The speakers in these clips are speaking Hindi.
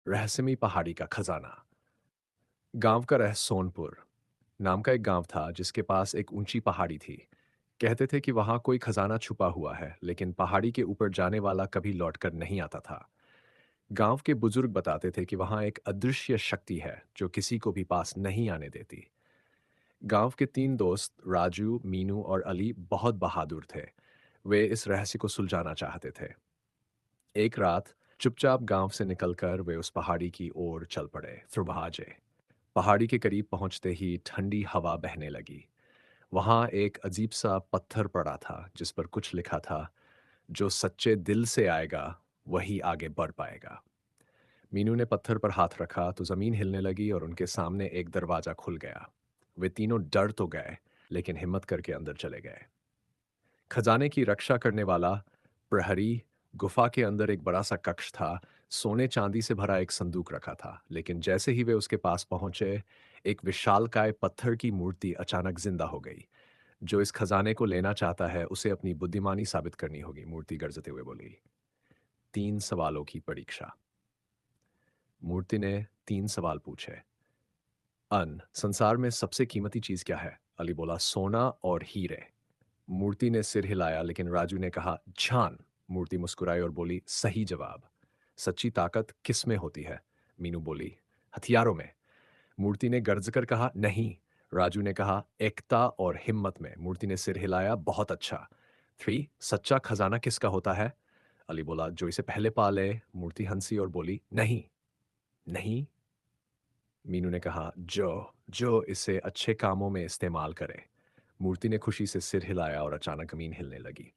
रहस्यमयी पहाड़ी का खजाना। गांव का रह सोनपुर नाम का एक गांव था जिसके पास एक ऊंची पहाड़ी थी। कहते थे कि वहां कोई खजाना छुपा हुआ है, लेकिन पहाड़ी के ऊपर जाने वाला कभी लौटकर नहीं आता था। गांव के बुजुर्ग बताते थे कि वहां एक अदृश्य शक्ति है जो किसी को भी पास नहीं आने देती। गांव के तीन दोस्त राजू, मीनू और अली बहुत बहादुर थे। वे इस रहस्य को सुलझाना चाहते थे। एक रात चुपचाप गांव से निकलकर वे उस पहाड़ी की ओर चल पड़े। सुबह पहाड़ी के करीब पहुंचते ही ठंडी हवा बहने लगी। वहां एक अजीब सा पत्थर पड़ा था जिस पर कुछ लिखा था, जो सच्चे दिल से आएगा वही आगे बढ़ पाएगा। मीनू ने पत्थर पर हाथ रखा तो जमीन हिलने लगी और उनके सामने एक दरवाजा खुल गया। वे तीनों डर तो गए, लेकिन हिम्मत करके अंदर चले गए। खजाने की रक्षा करने वाला प्रहरी, गुफा के अंदर एक बड़ा सा कक्ष था। सोने चांदी से भरा एक संदूक रखा था, लेकिन जैसे ही वे उसके पास पहुंचे, एक विशालकाय पत्थर की मूर्ति अचानक जिंदा हो गई। जो इस खजाने को लेना चाहता है उसे अपनी बुद्धिमानी साबित करनी होगी, मूर्ति गरजते हुए बोली। तीन सवालों की परीक्षा। मूर्ति ने तीन सवाल पूछे। संसार में सबसे कीमती चीज क्या है? अली बोला, सोना और हीरे। मूर्ति ने सिर हिलाया, लेकिन राजू ने कहा, जान। मूर्ति मुस्कुराई और बोली, सही जवाब। सच्ची ताकत किस में होती है? मीनू बोली, हथियारों में। मूर्ति ने गर्ज कर कहा, नहीं। राजू ने कहा, एकता और हिम्मत में। मूर्ति ने सिर हिलाया, बहुत अच्छा। थ्री, सच्चा खजाना किसका होता है? अली बोला, जो इसे पहले पाले। मूर्ति हंसी और बोली, नहीं। नहीं। मीनू ने कहा, जो जो इसे अच्छे कामों में इस्तेमाल करे। मूर्ति ने खुशी से सिर हिलाया और अचानक जमीन हिलने लगी।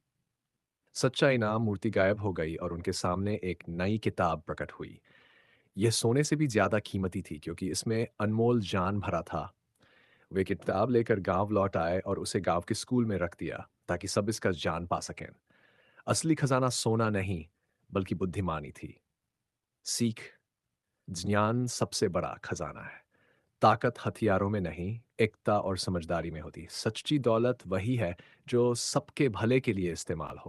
सच्चा इनाम। मूर्ति गायब हो गई और उनके सामने एक नई किताब प्रकट हुई। यह सोने से भी ज्यादा कीमती थी क्योंकि इसमें अनमोल जान भरा था। वे किताब लेकर गांव लौट आए और उसे गांव के स्कूल में रख दिया ताकि सब इसका जान पा सकें। असली खजाना सोना नहीं, बल्कि बुद्धिमानी थी। सीख। ज्ञान सबसे बड़ा खजाना है। ताकत हथियारों में नहीं, एकता और समझदारी में होती। सच्ची दौलत वही है जो सबके भले के लिए इस्तेमाल हो।